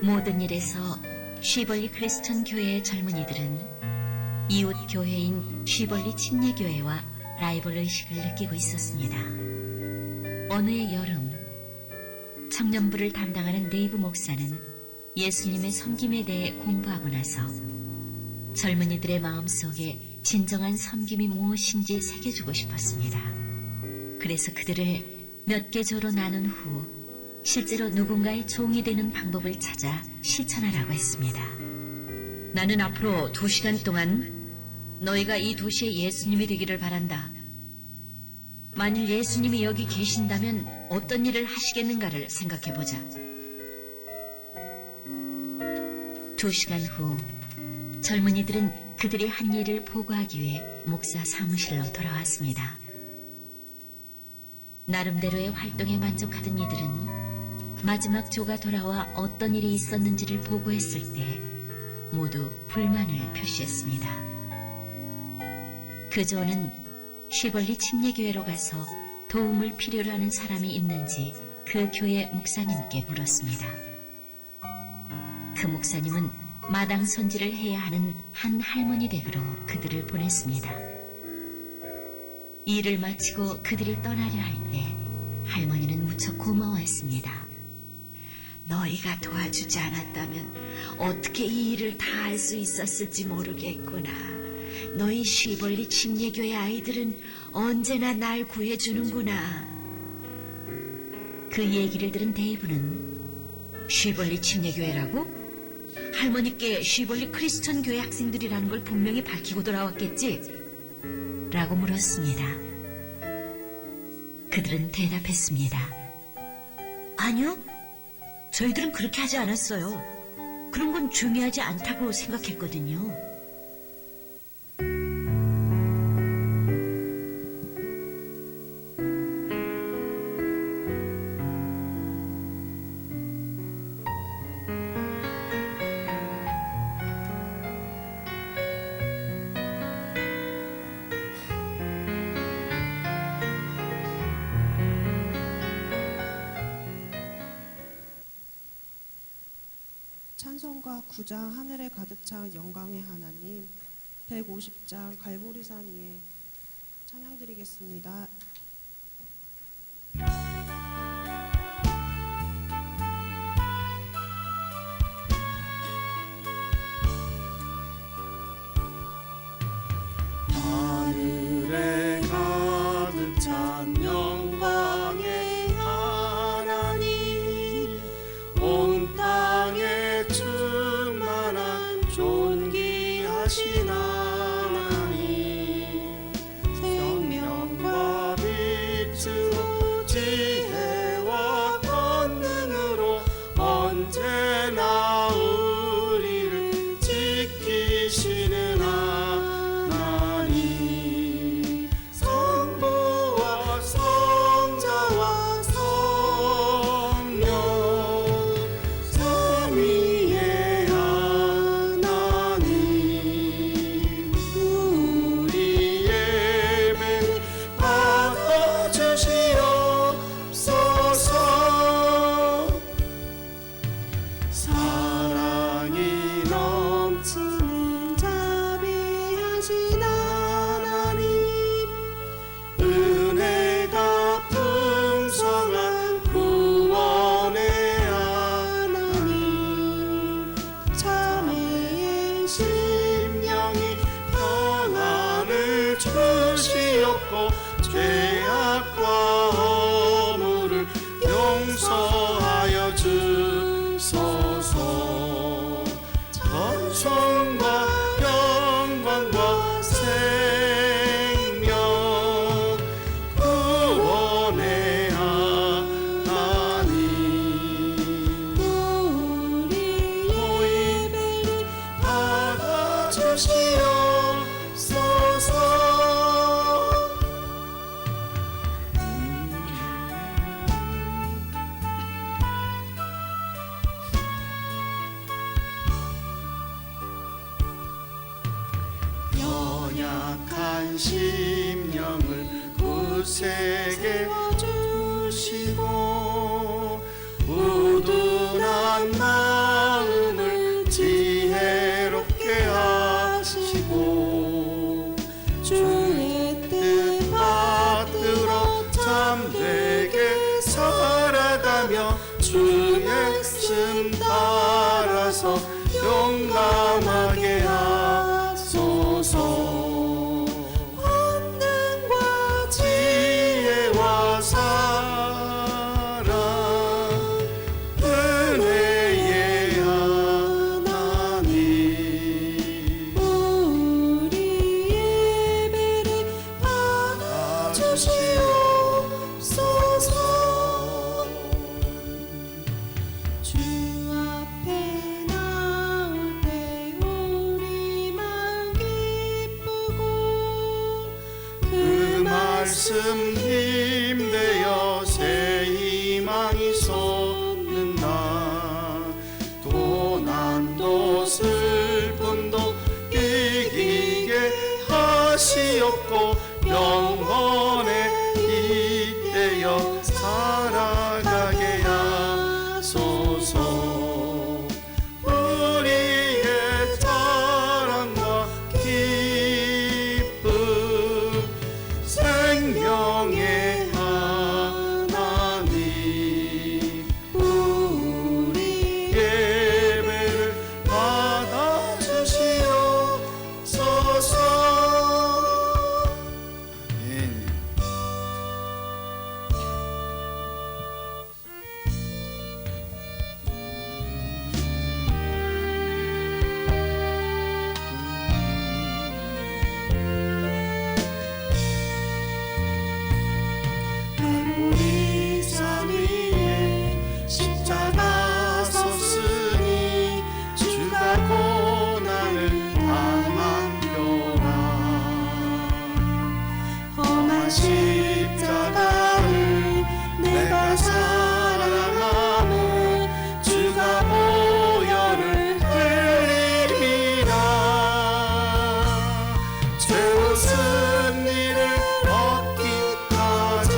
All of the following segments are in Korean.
모든 일에서 쉬벌리 크리스천 교회의 젊은이들은 이웃 교회인 쉬벌리 침례교회와 라이벌 의식을 느끼고 있었습니다. 어느 해 여름, 청년부를 담당하는 네이브 목사는 예수님의 섬김에 대해 공부하고 나서 젊은이들의 마음속에 진정한 섬김이 무엇인지 새겨주고 싶었습니다. 그래서 그들을 몇 개 조로 나눈 후 실제로 누군가의 종이 되는 방법을 찾아 실천하라고 했습니다. 나는 앞으로 2시간 동안 너희가 이 도시의 예수님이 되기를 바란다. 만일 예수님이 여기 계신다면 어떤 일을 하시겠는가를 생각해보자. 2시간 후 젊은이들은 그들이 한 일을 보고하기 위해 목사 사무실로 돌아왔습니다. 나름대로의 활동에 만족하던 이들은 마지막 조가 돌아와 어떤 일이 있었는지를 보고했을 때 모두 불만을 표시했습니다. 그 조는 쉬벌리 침례교회로 가서 도움을 필요로 하는 사람이 있는지 그 교회 목사님께 물었습니다. 그 목사님은 마당 손질을 해야 하는 한 할머니 댁으로 그들을 보냈습니다. 일을 마치고 그들이 떠나려 할 때 할머니는 무척 고마워했습니다. 너희가 도와주지 않았다면 어떻게 이 일을 다 할 수 있었을지 모르겠구나. 너희 쉬벌리 침례교회 아이들은 언제나 날 구해주는구나. 그 얘기를 들은 데이브는 쉬벌리 침례교회라고? 할머니께 쉬벌리 크리스천 교회 학생들이라는 걸 분명히 밝히고 돌아왔겠지? 라고 물었습니다. 그들은 대답했습니다. 아니요, 저희들은 그렇게 하지 않았어요. 그런 건 중요하지 않다고 생각했거든요. 찬송가 9장 하늘에 가득 찬 영광의 하나님, 150장 갈보리산 위에 찬양드리겠습니다. 하늘에 가득 찬 영광의 하나님, 온 땅에 충만한 존귀하신 하나님, 생명과 빛으로 지혜와 권능으로 언제나 우리를 지키시는 하나님, 성부와 성자와 성령 삼위의 하나님, 우리 예배 받아주시옵소서. 사랑이 넘치는 자비하신 하나님, 은혜가 풍성한 구원의 하나님, 자매의 심령이 평안을 주시옵고 죄악과 허물을 용서하여 주소서. 전성과 영광과 생명 구원의 하나님, 우리 예배를 받아주시옵소서. 연약한 심령을 굳세게 주시고 우둔한 마음 주의 말씀 따라서 용감하게 하소서. 권능과 지혜와 사랑 은혜의 하나님 우리 예배를 받아주시옵소서. 주 앞에 나올 때 우리 마음 기쁘고 그 말씀 힘되어 새 희망이 솟는다. 고난도 슬픔도 이기게 하시옵고 영원에 잇대어 살아가게 하소서. 우리의 사랑과 기쁨 생명의 하나님 우리 예배를 받아주시옵소서. 아멘. 우리 산 위에 십자가 섰으니 주가 고난을 당한표라. 험한 십자가를 내가 사랑하며 주가 보혈을 흘림이라. 죄의 승리를 얻기까지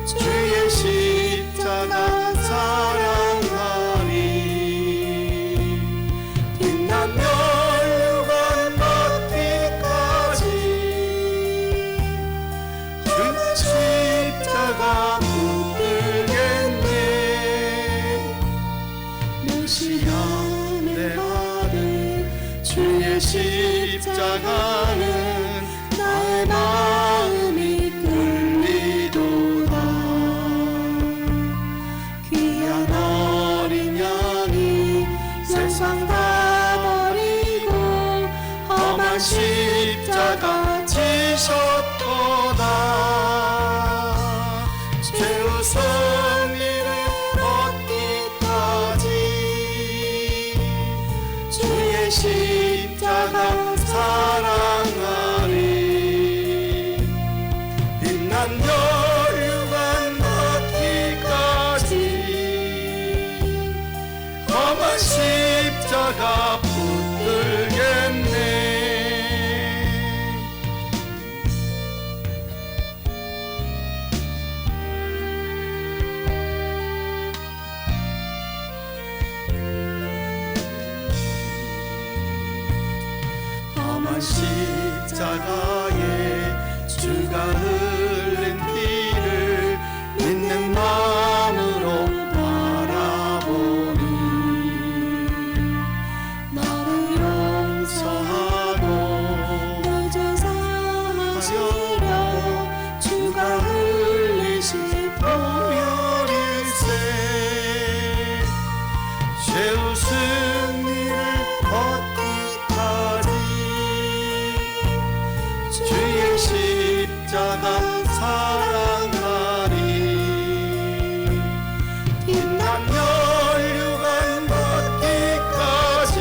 주의 십자가 사랑하리. 빛난 멸류관 받기까지 주 십자가 붙들겠네. 멸시함에 받은 주의 십자가는 나의 마음이 끌리도다. 귀한 어린 양이 세상 다 버리고 험한 십자가 지셨도다. 죄의 승리를 얻기까지 주의 십자가 사랑하리. 빛난 멸류관 받기까지 험한 십자가 붙들겠네. 험한 십자가에 주가 흘린 피를 믿는 마음으로 바라보니 나를 용서하고 내 죄 사하시려 주가 흘리신 보혈일세. 죄의 승리를 얻기까지 주의 십자가 사랑하리. 빛난 멸류관 받기까지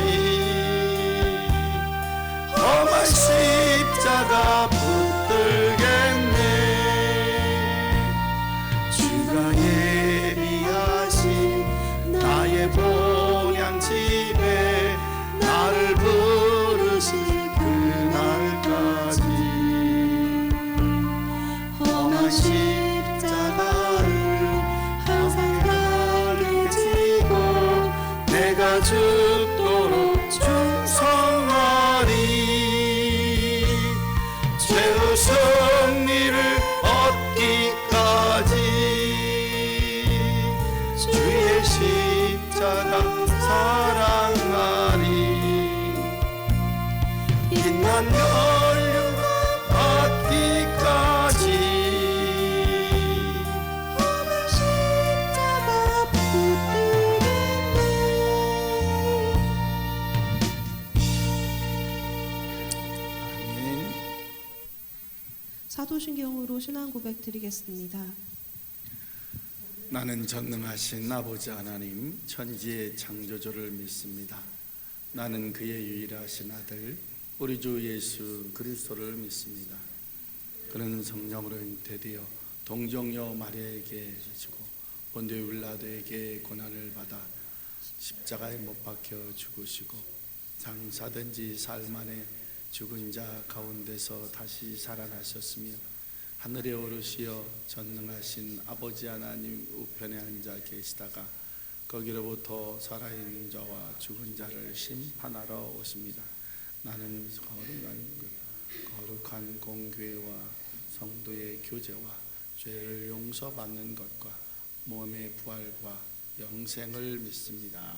험한 십자가 붙들겠네. 주가 예비하신 나의 본향 집에 나를 부르신 그날까지 험한 십자가를 항상 가게 지고 내가 죽도록 충성하리. 죄의 승리를 얻기까지 사도신경으로 신앙 고백 드리겠습니다. 나는 전능하신 아버지 하나님 천지의 창조주를 믿습니다. 나는 그의 유일하신 아들 우리 주 예수 그리스도를 믿습니다. 그는 성령으로 잉태되어 동정녀 마리아에게 지고 본디오 빌라도에게 고난을 받아 십자가에 못 박혀 죽으시고 장사된 지 사흘 만에 죽은 자 가운데서 다시 살아나셨으며 하늘에 오르시어 전능하신 아버지 하나님 우편에 앉아 계시다가 거기로부터 살아있는 자와 죽은 자를 심판하러 오십니다. 나는 거룩한 공교회와 성도의 교제와 죄를 용서받는 것과 몸의 부활과 영생을 믿습니다.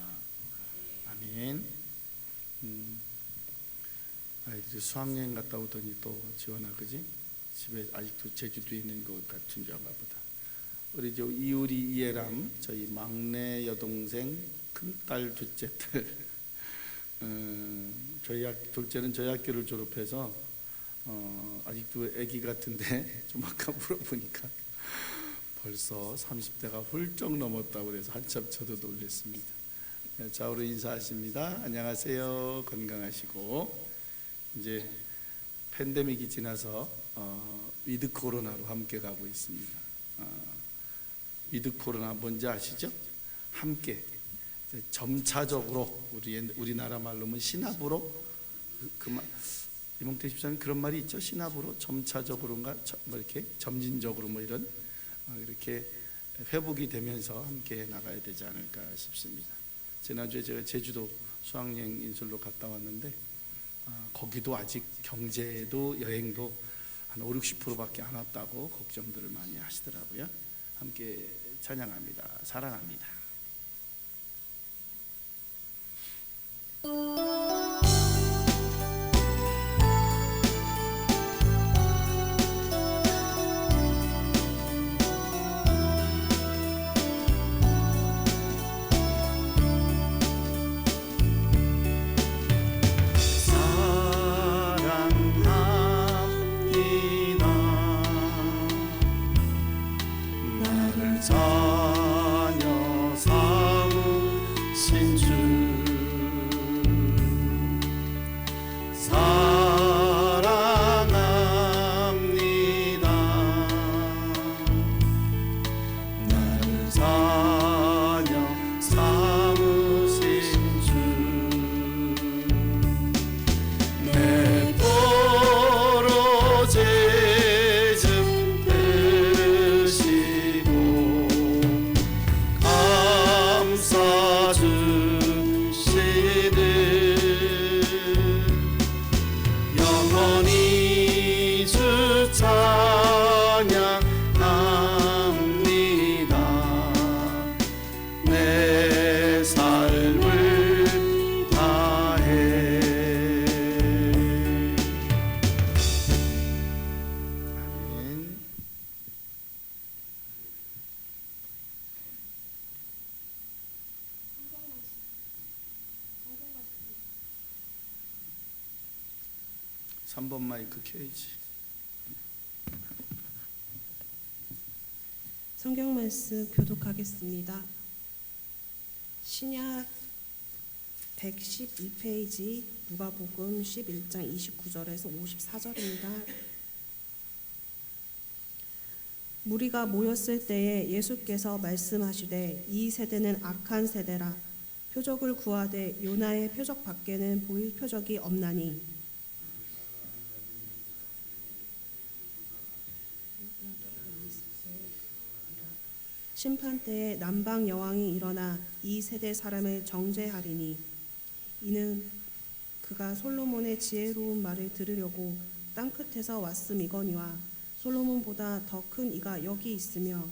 아멘. 아이들이 수학여행 갔다 오더니 또 지원아 그지? 집에 아직도 제주도에 있는 것 같은 줄 알아 보다. 우리 저 이우리 이해람 저희 막내 여동생 큰딸 둘째 딸 둘째는 저희 학교를 졸업해서 아직도 아기 같은데 좀 아까 물어보니까 벌써 30대가 훌쩍 넘었다고 그래서 한참 저도 놀랐습니다. 좌우로 인사하십니다. 안녕하세요. 건강하시고 이제 팬데믹이 지나서 위드 코로나로 함께 가고 있습니다. 위드 코로나 뭔지 아시죠? 함께 점차적으로 우리나라 말로는 신압으로 이몽태 집사님 그런 말이 있죠. 신압으로 점차적으로인가 뭐 이렇게 점진적으로 뭐 이런 이렇게 회복이 되면서 함께 나가야 되지 않을까 싶습니다. 지난주에 제가 제주도 수학여행 인솔로 갔다 왔는데 거기도 아직 경제도 여행도 한 50-60%밖에 안 왔다고 걱정들을 많이 하시더라고요. 함께 찬양합니다. 사랑합니다. 자녀 삼으신 주 사랑합니다. 나를 자녀 삼으신 주 내 도로 죄짐 되시고 감싸주시는 영원히 주 찬양합니다. 내 삶을 다해. 아멘. 삼 번 마이크 켜야지. 성경 말씀 교독하겠습니다. 신약 112페이지 누가복음 11장 29절에서 54절입니다. 무리가 모였을 때에 예수께서 말씀하시되 이 세대는 악한 세대라 표적을 구하되 요나의 표적 밖에는 보일 표적이 없나니 심판 때에 남방 여왕이 일어나 이 세대 사람을 정죄하리니 이는 그가 솔로몬의 지혜로운 말을 들으려고 땅 끝에서 왔음이거니와 솔로몬보다 더 큰 이가 여기 있으며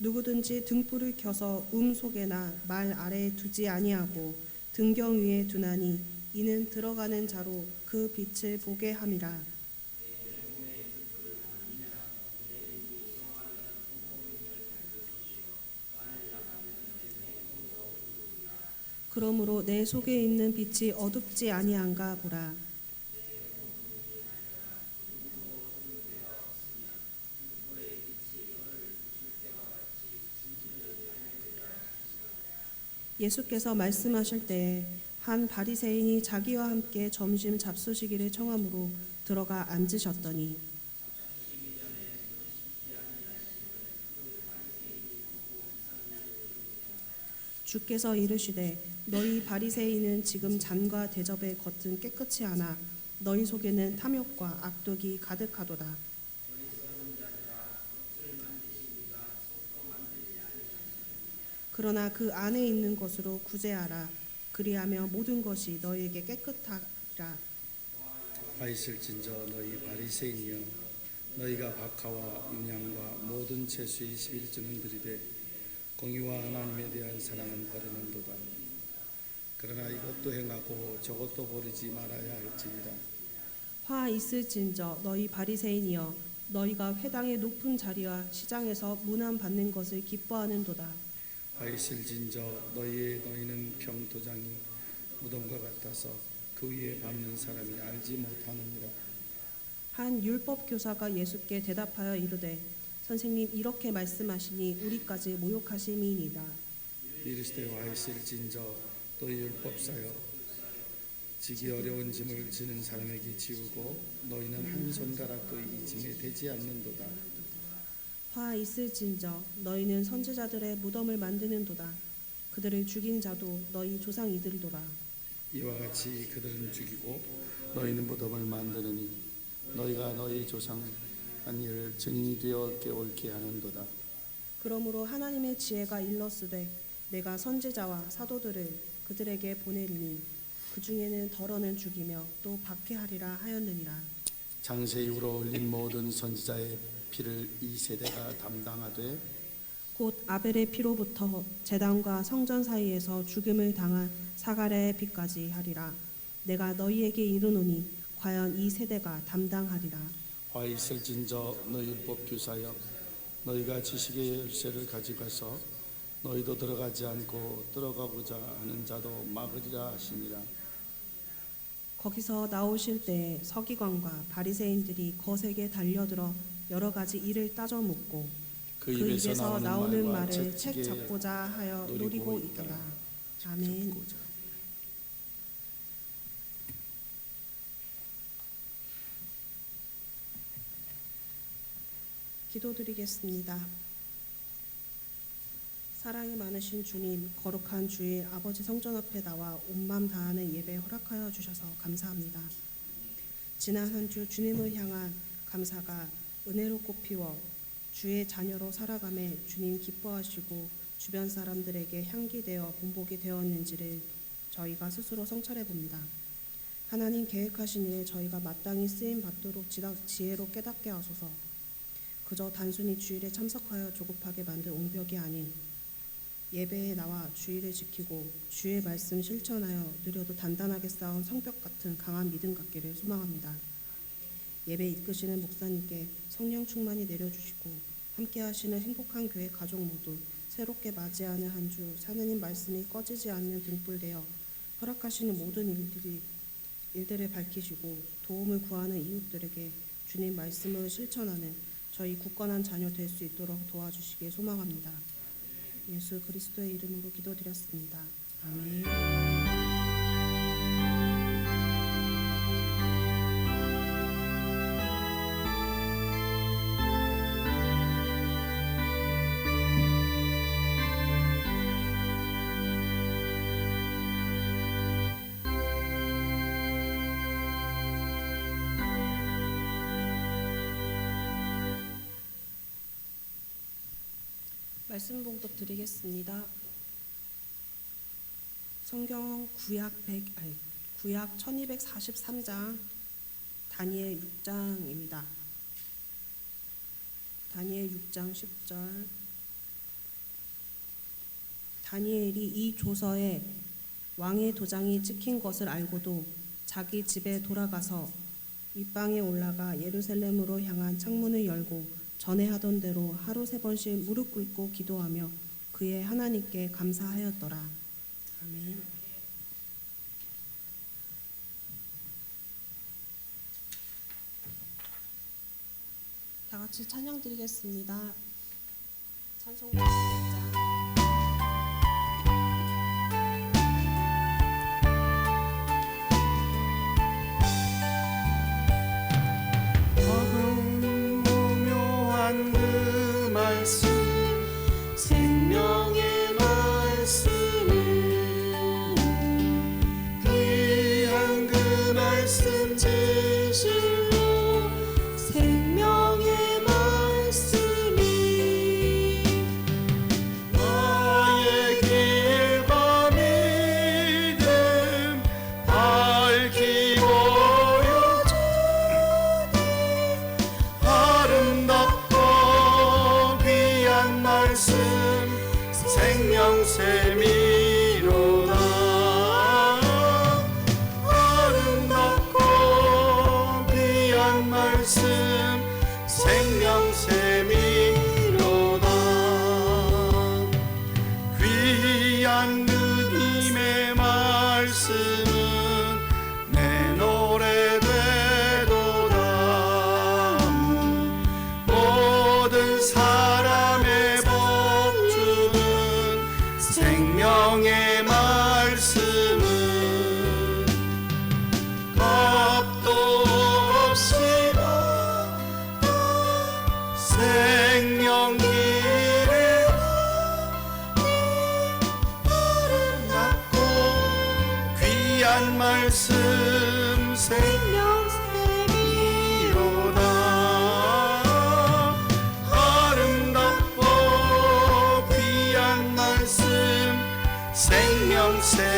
누구든지 등불을 켜서 속에나 말 아래에 두지 아니하고 등경 위에 두나니 이는 들어가는 자로 그 빛을 보게 함이라. 그러므로 내 속에 있는 빛이 어둡지 아니한가 보라. 예수께서 말씀하실 때에 한 바리새인이 자기와 함께 점심 잡수시기를 청함으로 들어가 앉으셨더니 주께서 이르시되 너희 바리새인은 지금 잔과 대접의 겉은 깨끗이 하나 너희 속에는 탐욕과 악독이 가득하도다. 그러나 그 안에 있는 것으로 구제하라. 그리하며 모든 것이 너희에게 깨끗하리라. 화 있을진저 너희 바리새인이여 너희가 박하와 음양과 모든 채수의 11조는 드리되 공의와 하나님에 대한 사랑은 버리는도다. 그러나 이것도 행하고 저것도 버리지 말아야 할지니라. 화 있을진저 너희 바리새인이여 너희가 회당의 높은 자리와 시장에서 문안 받는 것을 기뻐하는도다. 화 있을진저 너희는 병도장이 무덤과 같아서 그 위에 밟는 사람이 알지 못하느니라. 한 율법 교사가 예수께 대답하여 이르되 선생님 이렇게 말씀하시니 우리까지 모욕하심이니이다. 이르시되 화 있을진저 너희 율법사여 지기 어려운 짐을 지는 사람에게 지우고 너희는 한 손가락도 이 짐에 대지 않는도다. 화 있을진저 너희는 선지자들의 무덤을 만드는도다. 그들을 죽인 자도 너희 조상 이들도라. 이와 같이 그들은 죽이고 너희는 무덤을 만드느니 너희가 너희 조상 한 일을 증인이 되어 깨옳게 하는도다. 그러므로 하나님의 지혜가 일렀으되 내가 선지자와 사도들을 그들에게 보내리니 그 중에는 덜어는 죽이며 또 박해하리라 하였느니라. 장세 이후로 흘린 모든 선지자의 피를 이 세대가 담당하되 곧 아벨의 피로부터 제단과 성전 사이에서 죽음을 당한 사가랴의 피까지 하리라. 내가 너희에게 이르노니 과연 이 세대가 담당하리라. 화 있을진저 너희 율법 교사여 너희가 지식의 열쇠를 가져가서 너희도 들어가지 않고 들어가고자 하는 자도 막으리라 하시니라. 거기서 나오실 때에 서기관과 바리새인들이 거세게 달려들어 여러 가지 일을 따져 묻고 그 입에서 나오는 말을 책 잡고자 하여 노리고 있더라. 아멘. 기도드리겠습니다. 사랑이 많으신 주님, 거룩한 주일 아버지 성전 앞에 나와 온 맘 다하는 예배 허락하여 주셔서 감사합니다. 지난 한 주 주님을 향한 감사가 은혜로 꽃피워 주의 자녀로 살아감에 주님 기뻐하시고 주변 사람들에게 향기되어 본보기 되었는지를 저희가 스스로 성찰해 봅니다. 하나님 계획하신 일에 저희가 마땅히 쓰임 받도록 지혜로 깨닫게 하소서. 그저 단순히 주일에 참석하여 조급하게 만든 옹벽이 아닌 예배에 나와 주일을 지키고 주의 말씀 실천하여 느려도 단단하게 쌓은 성벽 같은 강한 믿음 갖기를 소망합니다. 예배 이끄시는 목사님께 성령 충만히 내려주시고 함께 하시는 행복한 교회 가족 모두 새롭게 맞이하는 한 주 하나님 말씀이 꺼지지 않는 등불되어 허락하시는 모든 일들을 밝히시고 도움을 구하는 이웃들에게 주님 말씀을 실천하는 저희 굳건한 자녀 될 수 있도록 도와주시길 소망합니다. 예수 그리스도의 이름으로 기도드렸습니다. 아멘. 말씀 봉독 드리겠습니다. 성경 구약 1243장 다니엘 6장입니다. 다니엘 6장 10절. 다니엘이 이 조서에 왕의 도장이 찍힌 것을 알고도 자기 집에 돌아가서 윗방에 올라가 예루살렘으로 향한 창문을 열고 전에 하던 대로 하루 3번씩 무릎 꿇고 기도하며 그의 하나님께 감사하였더라. 아멘. 같이 찬양 드리겠습니다. 찬송 100장. 묘한 그 말씀 생명의 말씀을 귀한 그 말씀 진실로 생명의 말씀이 나의 길과 믿음 밝히 아름답고 귀한 말씀 생명샘이로다. 아름답고 귀한 말씀 생명샘이로다. 귀한 주님의 말씀은 내 노래 되도다. 모든 사람의 복주는 생명의 말씀은 겁도 없이 생명 길에 아름답고 귀한 말씀 생명샘이로다. 아름답고 귀한 말씀 생명샘이로다.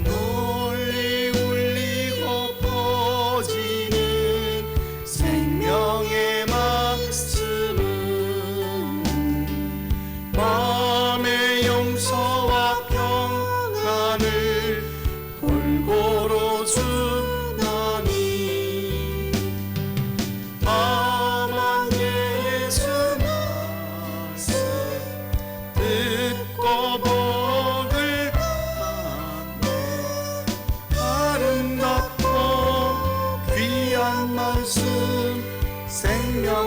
널리 울리고 퍼지는 생명의 말씀은 마음의 용서와 평안을 골고루 주나니 다만 예수 말씀 듣고 복을 받네. 아름답고 귀한 말씀 생명샘이로다.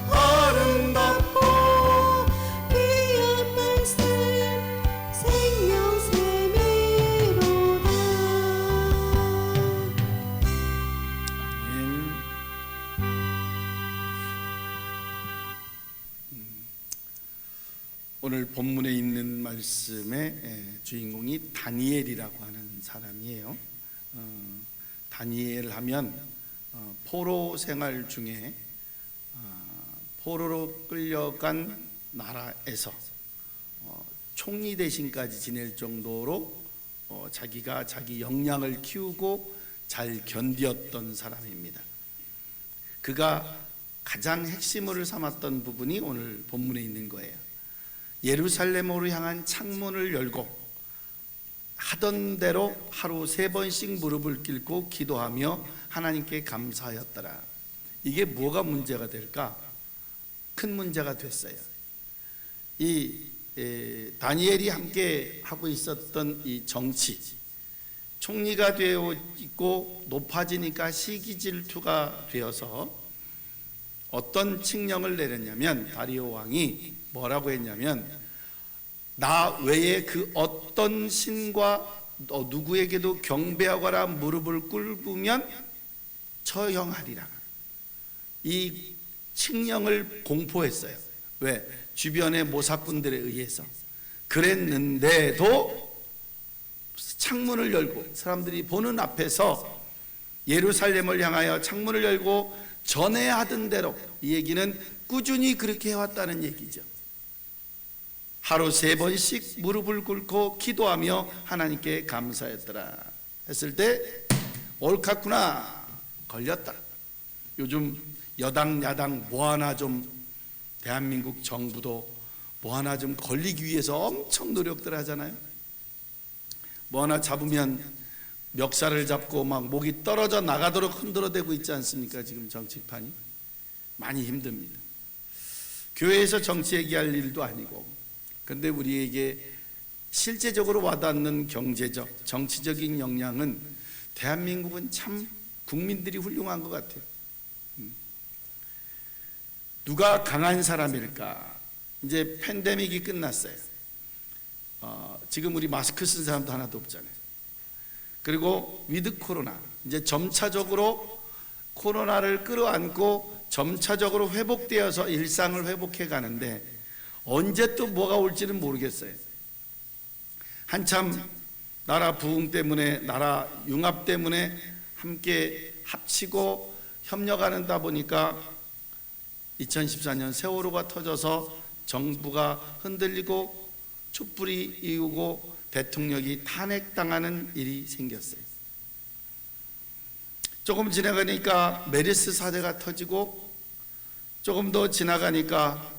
아름답고 귀한 말씀 생명샘이로다. 오늘 본문에 있는 말씀의 주인공이 다니엘이라고 하는 사람이에요. 다니엘 하면 포로 생활 중에 포로로 끌려간 나라에서 총리 대신까지 지낼 정도로 자기가 자기 역량을 키우고 잘 견디었던 사람입니다. 그가 가장 핵심으로 삼았던 부분이 오늘 본문에 있는 거예요. 예루살렘으로 향한 창문을 열고 하던 대로 하루 3번씩 무릎을 꿇고 기도하며 하나님께 감사하였더라. 이게 뭐가 문제가 될까? 큰 문제가 됐어요. 이 다니엘이 함께 하고 있었던 이 정치, 총리가 되어 있고 높아지니까 시기질투가 되어서 어떤 칙령을 내렸냐면, 다리오 왕이 뭐라고 했냐면, 나 외에 그 어떤 신과 누구에게도 경배하거나 무릎을 꿇으면 처형하리라. 이 칙령을 공포했어요. 왜? 주변의 모사꾼들에 의해서. 그랬는데도 창문을 열고 사람들이 보는 앞에서 예루살렘을 향하여 창문을 열고 전에 하던 대로, 이 얘기는 꾸준히 그렇게 해왔다는 얘기죠. 하루 3번씩 무릎을 꿇고 기도하며 하나님께 감사했더라 했을 때 옳았구나, 걸렸다. 요즘 여당 야당 뭐 하나 좀, 대한민국 정부도 뭐 하나 좀 걸리기 위해서 엄청 노력들 하잖아요. 뭐 하나 잡으면 멱살을 잡고 막 목이 떨어져 나가도록 흔들어대고 있지 않습니까? 지금 정치판이 많이 힘듭니다. 교회에서 정치 얘기할 일도 아니고, 근데 우리에게 실제적으로 와닿는 경제적, 정치적인 역량은 대한민국은 참 국민들이 훌륭한 것 같아요. 누가 강한 사람일까? 이제 팬데믹이 끝났어요. 지금 우리 마스크 쓴 사람도 하나도 없잖아요. 그리고 위드 코로나, 이제 점차적으로 코로나를 끌어안고 점차적으로 회복되어서 일상을 회복해 가는데 언제 또 뭐가 올지는 모르겠어요. 한참 나라 부흥 때문에, 나라 융합 때문에 함께 합치고 협력하다 보니까 2014년 세월호가 터져서 정부가 흔들리고 촛불이 이우고 대통령이 탄핵당하는 일이 생겼어요. 조금 지나가니까 메르스 사태가 터지고, 조금 더 지나가니까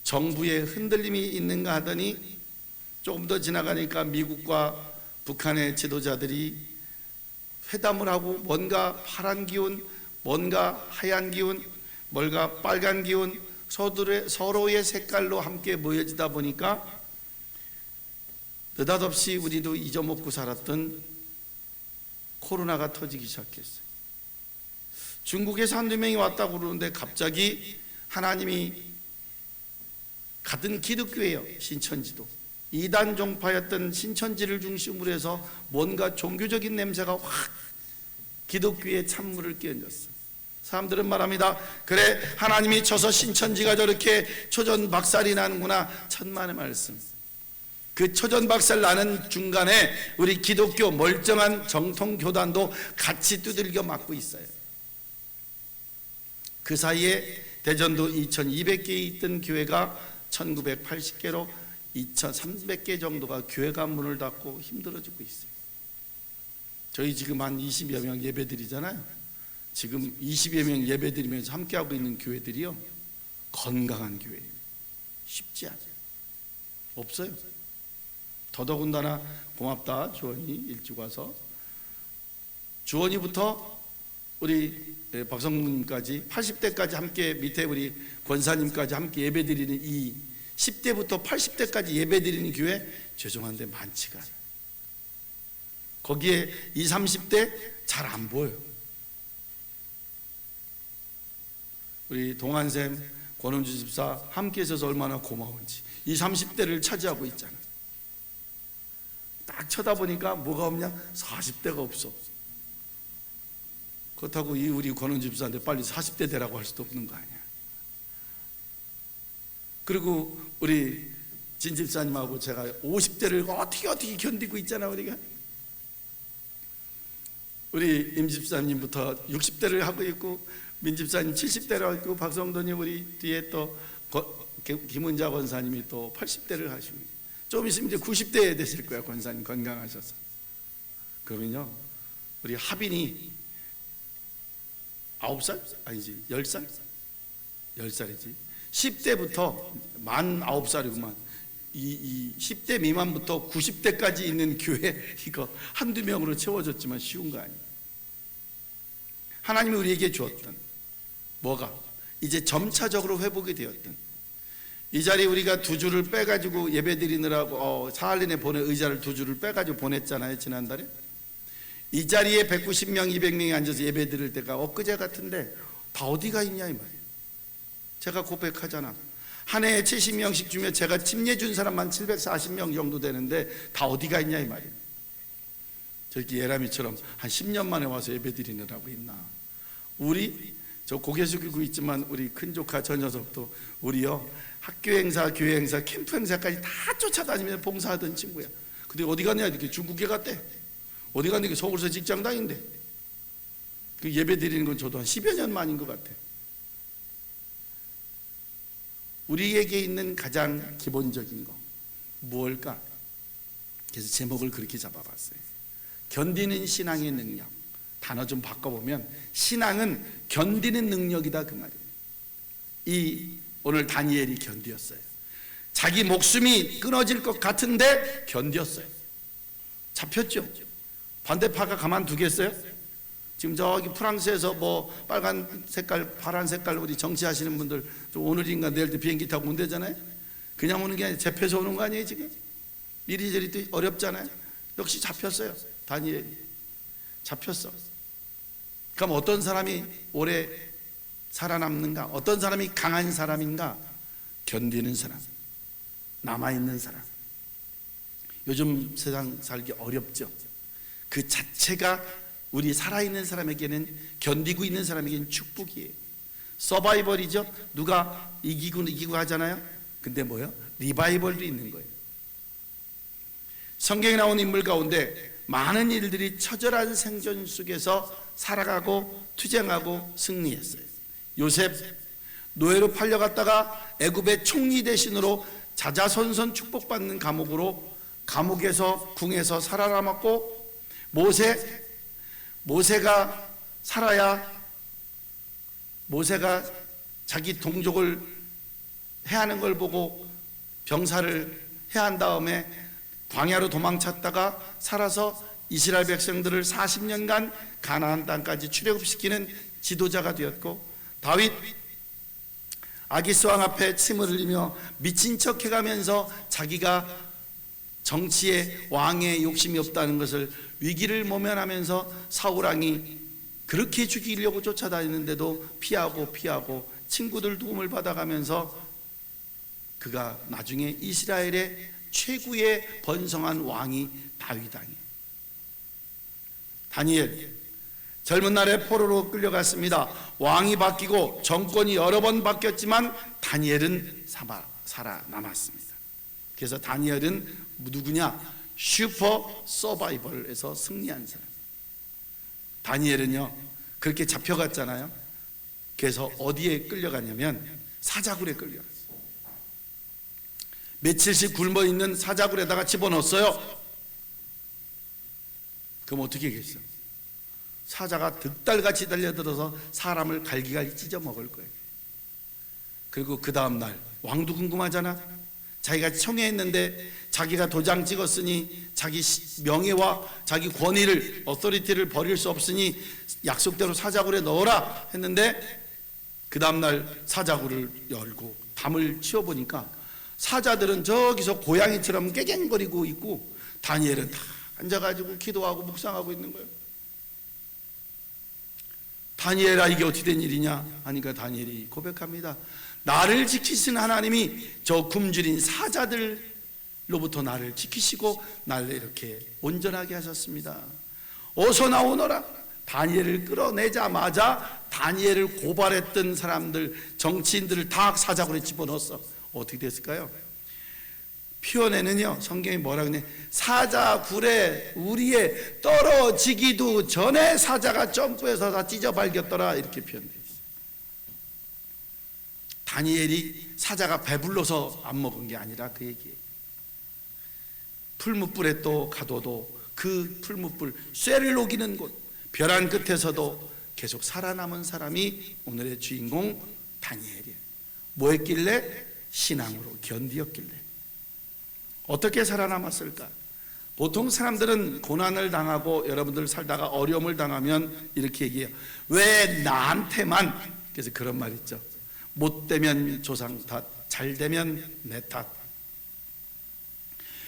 정부의 흔들림이 있는가 하더니, 조금 더 지나가니까 미국과 북한의 지도자들이 회담을 하고 뭔가 파란 기운, 뭔가 하얀 기운, 뭔가 빨간 기운, 서로의 색깔로 함께 모여지다 보니까 느닷없이 우리도 잊어먹고 살았던 코로나가 터지기 시작했어요. 중국에서 한두 명이 왔다고 그러는데 갑자기 하나님이 같은 기독교예요. 신천지도 이단 종파였던 신천지를 중심으로 해서 뭔가 종교적인 냄새가 확 기독교의 찬물을 끼얹었어요. 사람들은 말합니다. 그래, 하나님이 쳐서 신천지가 저렇게 초전박살이 나는구나. 천만의 말씀. 그 초전박살 나는 중간에 우리 기독교 멀쩡한 정통교단도 같이 두들겨 맞고 있어요. 그 사이에 대전도 2200개 있던 교회가 1980개로 2300개 정도가 교회가 문을 닫고 힘들어지고 있어요. 저희 지금 한 20여 명 예배 드리잖아요. 지금 20여 명 예배 드리면서 함께하고 있는 교회들이요, 건강한 교회예요. 쉽지 않아요. 없어요. 더더군다나 고맙다, 주원이 일찍 와서. 주원이부터 우리 박성국님까지 80대까지 함께, 밑에 우리 권사님까지 함께 예배 드리는 이 10대부터 80대까지 예배 드리는 교회, 죄송한데 많지가 않아요. 거기에 20, 30대 잘 안 보여요. 우리 동안샘, 권은주 집사 함께 있어서 얼마나 고마운지 20, 30대를 차지하고 있잖아요. 딱 쳐다보니까 뭐가 없냐? 40대가 없어. 그렇다고 이 우리 권은주 집사한테 빨리 40대 되라고 할 수도 없는 거 아니야. 그리고 우리 진 집사님하고 제가 50대를 어떻게 견디고 있잖아요. 우리가 우리 임 집사님부터 60대를 하고 있고, 민 집사님 70대를 하고 있고, 박성돈이 우리 뒤에 또 김은자 권사님이 또 80대를 하시고, 좀 있으면 이제 90대 되실 거야. 권사님 건강하셔서. 그러면요, 우리 하빈이 9살? 아니지, 10살? 10살이지 10대부터 만 9살이구만. 이 10대 미만부터 90대까지 있는 교회, 이거 한두 명으로 채워졌지만 쉬운 거 아니에요. 하나님이 우리에게 주었던 뭐가 이제 점차적으로 회복이 되었던 이 자리에 우리가 두 줄을 빼가지고 예배 드리느라고 사할린에 보낸 의자를 두 줄을 빼가지고 보냈잖아요, 지난달에. 이 자리에 190명, 200명이 앉아서 예배 드릴 때가 엊그제 같은데 다 어디가 있냐 이 말이에요. 제가 고백하잖아. 한 해에 70명씩 주면 제가 침례 준 사람만 740명 정도 되는데 다 어디가 있냐 이 말이에요. 저렇게 예람이처럼 한 10년 만에 와서 예배 드리느라고 있나. 우리 저 고개 숙이고 있지만 우리 큰 조카 저 녀석도 우리요, 학교 행사, 교회 행사, 캠프 행사까지 다 쫓아다니면서 봉사하던 친구야. 근데 어디 갔냐, 이렇게 중국에 갔대. 어디 갔냐, 서울서 직장 다닌대. 그 예배 드리는 건 저도 한 10여 년 만인 것 같아. 우리에게 있는 가장 기본적인 거 무엇일까? 그래서 제목을 그렇게 잡아봤어요. 견디는 신앙의 능력. 단어 좀 바꿔보면 신앙은 견디는 능력이다 그 말이에요. 이 오늘 다니엘이 견디었어요. 자기 목숨이 끊어질 것 같은데 견디었어요. 잡혔죠. 반대파가 가만두겠어요? 지금 저기 프랑스에서 뭐 빨간 색깔, 파란 색깔 우리 정치하시는 분들 좀 오늘인가 내일도 비행기 타고 온대잖아요. 그냥 오는 게 아니라 잡혀서 오는 거 아니에요 지금? 이리저리 또 어렵잖아요. 역시 잡혔어요. 다니엘이 잡혔어. 그럼 어떤 사람이 오래 살아남는가? 어떤 사람이 강한 사람인가? 견디는 사람, 남아있는 사람. 요즘 세상 살기 어렵죠. 그 자체가 우리 살아있는 사람에게는, 견디고 있는 사람에게는 축복이에요. 서바이벌이죠. 누가 이기고 하잖아요. 근데 뭐요? 리바이벌도 있는 거예요. 성경에 나온 인물 가운데 많은 일들이 처절한 생존 속에서 살아가고 투쟁하고 승리했어요. 요셉 노예로 팔려갔다가 애굽의 총리 대신으로 자자손손 축복받는 감옥에서 궁에서 살아남았고, 모세가 자기 동족을 해하는 걸 보고 병사를 해한 다음에 광야로 도망쳤다가 살아서 이스라엘 백성들을 40년간 가나안 땅까지 출애굽시키는 지도자가 되었고, 다윗 아기스 왕 앞에 침을 흘리며 미친 척 해가면서 자기가 정치에 왕의 욕심이 없다는 것을, 위기를 모면하면서 사울 왕이 그렇게 죽이려고 쫓아다니는데도 피하고 친구들 도움을 받아가면서 그가 나중에 이스라엘의 최고의 번성한 왕이 다윗 왕이에요. 다니엘 젊은 날에 포로로 끌려갔습니다. 왕이 바뀌고 정권이 여러 번 바뀌었지만 다니엘은 살아남았습니다. 그래서 다니엘은 누구냐? 슈퍼 서바이벌에서 승리한 사람. 다니엘은요 그렇게 잡혀갔잖아요. 그래서 어디에 끌려갔냐면 사자굴에 끌려갔어요. 며칠씩 굶어 있는 사자굴에다가 집어넣었어요. 그럼 어떻게 하겠어? 사자가 득달같이 달려들어서 사람을 갈기갈기 찢어 먹을 거예요. 그리고 그 다음 날 왕도 궁금하잖아. 자기가 청해했는데 자기가 도장 찍었으니 자기 명예와 자기 권위를, 어서리티를 버릴 수 없으니 약속대로 사자굴에 넣어라 했는데, 그 다음날 사자굴을 열고 담을 치워보니까 사자들은 저기서 고양이처럼 깨갱거리고 있고 다니엘은 다 앉아가지고 기도하고 묵상하고 있는 거예요. 다니엘아, 이게 어떻게 된 일이냐 하니까 다니엘이 고백합니다. 나를 지키신 하나님이 저 굶주린 사자들로부터 나를 지키시고 나를 이렇게 온전하게 하셨습니다. 어서 나오너라. 다니엘을 끌어내자마자 다니엘을 고발했던 사람들, 정치인들을 다 사자굴에 집어넣었어. 어떻게 됐을까요? 표현에는요 성경이 뭐라 그러냐, 사자굴에 우리에 떨어지기도 전에 사자가 점프해서 다 찢어발겼더라, 이렇게 표현되어 있어요. 다니엘이 사자가 배불러서 안 먹은 게 아니라 그 얘기예요. 풀무불에 또 가둬도 그 풀무불 쇠를 녹이는 곳, 벼랑 끝에서도 계속 살아남은 사람이 오늘의 주인공 다니엘이에요. 뭐 했길래? 신앙으로 견디었길래. 어떻게 살아남았을까? 보통 사람들은 고난을 당하고 여러분들 살다가 어려움을 당하면 이렇게 얘기해요. 왜 나한테만? 그래서 그런 말 있죠. 못 되면 조상 탓, 잘 되면 내 탓.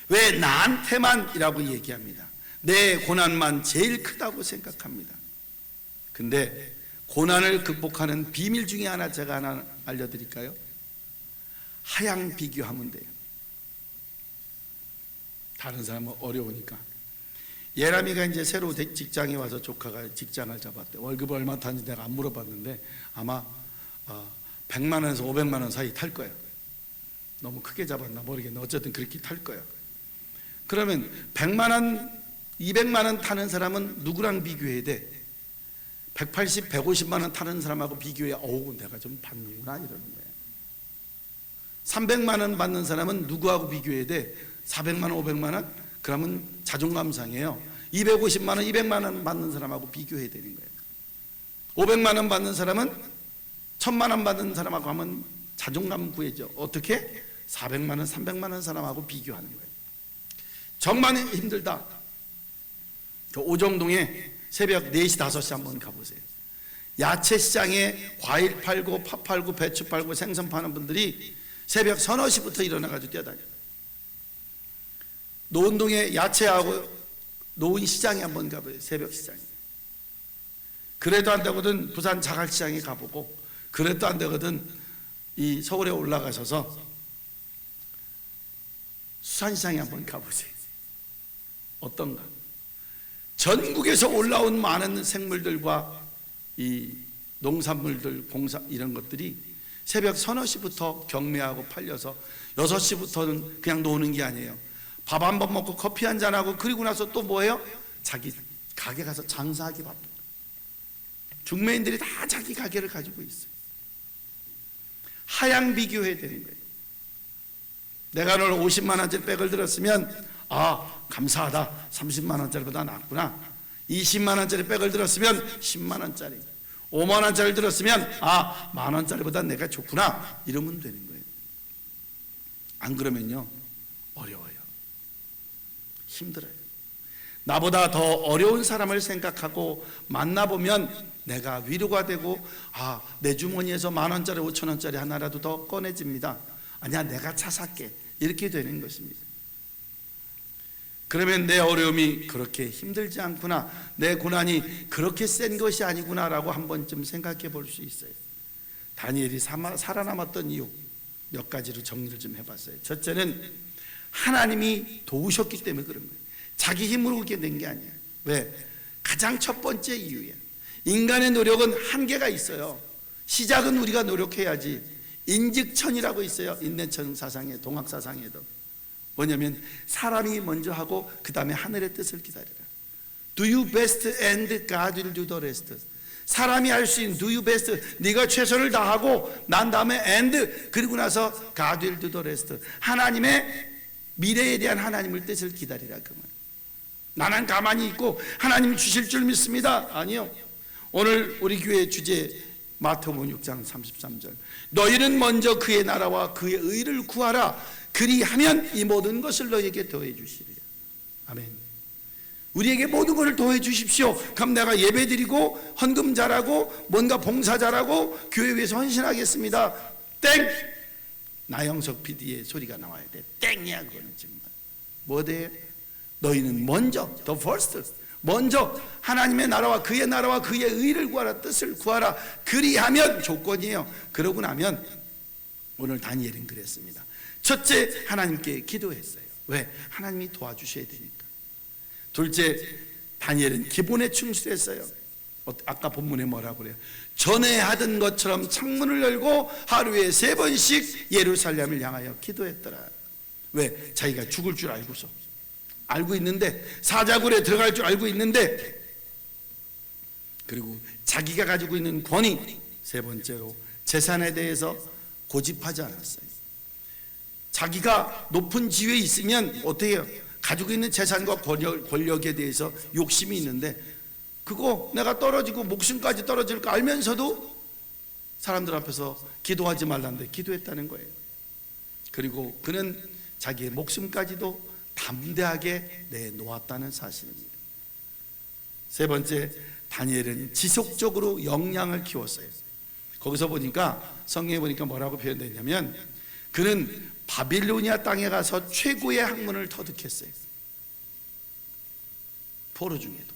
왜 나한테만 이라고 얘기합니다. 내 고난만 제일 크다고 생각합니다. 근데 고난을 극복하는 비밀 중에 하나 제가 하나 알려드릴까요? 하향 비교하면 돼요. 다른 사람은 어려우니까. 예람이가 이제 새로 직장에 와서 조카가 직장을 잡았대. 월급을 얼마 타는지 내가 안 물어봤는데 아마 100만 원에서 500만 원 사이 탈 거예요. 너무 크게 잡았나 모르겠는데 어쨌든 그렇게 탈 거예요. 그러면 100만 원, 200만 원 타는 사람은 누구랑 비교해야 돼? 180, 150만 원 타는 사람하고 비교해야 어우 내가 좀 받는구나 이러는 거예요. 300만 원 받는 사람은 누구하고 비교해야 돼? 400만 원, 500만 원? 그러면 자존감 상해요. 250만 원, 200만 원 받는 사람하고 비교해야 되는 거예요. 500만 원 받는 사람은 1000만 원 받는 사람하고 하면 자존감 구해죠. 어떻게? 400만 원, 300만 원 사람하고 비교하는 거예요. 정말 힘들다. 그 오정동에 새벽 4시 5시 한번 가보세요. 야채 시장에 과일 팔고 파 팔고 배추 팔고 생선 파는 분들이 새벽 서너 시부터 일어나가지고 뛰어다녀요. 노원동에 야채하고 노은 시장에 한번 가봐요. 새벽 시장에. 그래도 안 되거든 부산 자갈시장에 가보고, 그래도 안 되거든 이 서울에 올라가셔서 수산시장에 한번 가보세요. 어떤가? 전국에서 올라온 많은 생물들과 이 농산물들, 공사 이런 것들이 새벽 서너 시부터 경매하고 팔려서 6시부터는 그냥 노는 게 아니에요. 밥 한 번 먹고 커피 한 잔하고 그리고 나서 또 뭐예요? 자기 가게 가서 장사하기 바쁜 거예요. 중매인들이 다 자기 가게를 가지고 있어요. 하향 비교해야 되는 거예요. 내가 오늘 50만 원짜리 백을 들었으면 감사하다, 30만 원짜리보다 낫구나. 20만 원짜리 백을 들었으면 10만 원짜리, 5만 원짜리 들었으면 만 원짜리보다 내가 좋구나, 이러면 되는 거예요. 안 그러면요 어려워요. 힘들어요. 나보다 더 어려운 사람을 생각하고 만나보면 내가 위로가 되고 내 주머니에서 만 원짜리 5천 원짜리 하나라도 더 꺼내집니다. 아니야, 내가 차 살게, 이렇게 되는 것입니다. 그러면 내 어려움이 그렇게 힘들지 않구나, 내 고난이 그렇게 센 것이 아니구나라고 한 번쯤 생각해 볼 수 있어요. 다니엘이 살아남았던 이유 몇 가지로 정리를 좀 해봤어요. 첫째는 하나님이 도우셨기 때문에 그런 거예요. 자기 힘으로 그렇게 된 게 아니야. 왜? 가장 첫 번째 이유야. 인간의 노력은 한계가 있어요. 시작은 우리가 노력해야지. 인직천이라고 있어요. 인내천 사상에, 동학 사상에도. 뭐냐면 사람이 먼저 하고 그 다음에 하늘의 뜻을 기다리라. Do you best and God will do the rest. 사람이 할 수 있는 do you best, 네가 최선을 다하고 난 다음에 and, 그리고 나서 God will do the rest. 하나님의 미래에 대한 하나님의 뜻을 기다리라 그 말. 나는 가만히 있고 하나님이 주실 줄 믿습니다. 아니요. 오늘 우리 교회 주제 마태복음 6장 33절. 너희는 먼저 그의 나라와 그의 의를 구하라. 그리하면 이 모든 것을 너희에게 더해 주시리라. 아멘. 우리에게 모든 것을 더해 주십시오. 그럼 내가 예배 드리고 헌금 잘하고 뭔가 봉사 잘하고 교회 위해서 헌신하겠습니다. 땡! 나영석 PD의 소리가 나와야 돼. 땡이야 그거는 정말. 뭐 돼? 너희는 먼저, the first, 먼저 하나님의 나라와 그의 의를 구하라, 뜻을 구하라. 그리하면 조건이에요. 그러고 나면 오늘 다니엘은 그랬습니다. 첫째, 하나님께 기도했어요. 왜? 하나님이 도와주셔야 되니까. 둘째, 다니엘은 기본에 충실했어요. 아까 본문에 뭐라고 그래요? 전에 하던 것처럼 창문을 열고 하루에 3번씩 예루살렘을 향하여 기도했더라. 왜? 자기가 죽을 줄 알고 있는데, 사자굴에 들어갈 줄 알고 있는데, 그리고 자기가 가지고 있는 권위, 세 번째로 재산에 대해서 고집하지 않았어요. 자기가 높은 지위에 있으면 어떻게 해요? 가지고 있는 재산과 권력에 대해서 욕심이 있는데, 그거 내가 떨어지고 목숨까지 떨어질 거 알면서도 사람들 앞에서 기도하지 말라는데 기도했다는 거예요. 그리고 그는 자기의 목숨까지도 담대하게 내놓았다는 사실입니다. 세 번째, 다니엘은 지속적으로 역량을 키웠어요. 거기서 보니까 성경에 보니까 뭐라고 표현되냐면 그는 바빌로니아 땅에 가서 최고의 학문을 터득했어요. 포로 중에도.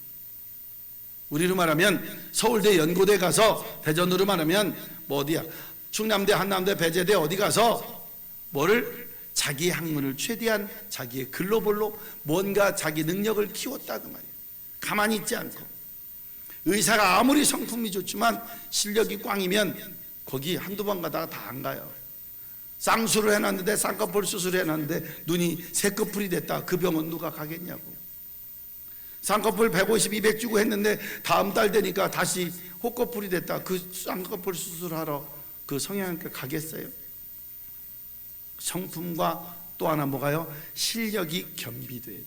우리로 말하면 서울대 연고대 가서, 대전으로 말하면 뭐 어디야, 충남대, 한남대, 배재대 어디 가서 뭐를, 자기의 학문을 최대한 자기의 글로벌로 뭔가 자기 능력을 키웠다 그 말이에요. 가만히 있지 않고. 의사가 아무리 성품이 좋지만 실력이 꽝이면 거기 한두 번 가다가 다 안 가요. 쌍수를 해놨는데, 쌍꺼풀 수술을 해놨는데 눈이 3커플이 됐다. 그 병원 누가 가겠냐고. 쌍꺼풀 150, 200 주고 했는데 다음 달 되니까 다시 호꺼풀이 됐다. 그 쌍꺼풀 수술하러 그 성형외과 가겠어요? 성품과 또 하나 뭐가요? 실력이 겸비돼야 돼.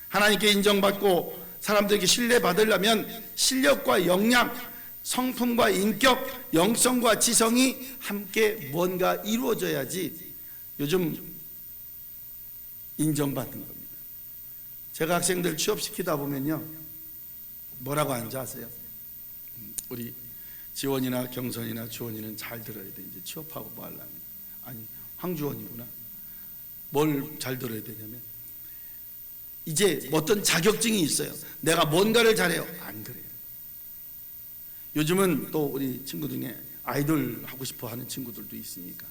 하나님께 인정받고 사람들에게 신뢰받으려면 실력과 역량, 성품과 인격, 영성과 지성이 함께 뭔가 이루어져야지 요즘 인정받는 겁니다. 제가 학생들 취업시키다 보면요, 뭐라고 하는지 아세요? 우리 지원이나 경선이나 주원이는 잘 들어야 돼. 이제 취업하고 뭐 하려면. 아니, 황주원이구나. 뭘 잘 들어야 되냐면, 이제 어떤 자격증이 있어요. 내가 뭔가를 잘해요. 안 그래요. 요즘은 또 우리 친구 중에 아이돌 하고 싶어 하는 친구들도 있으니까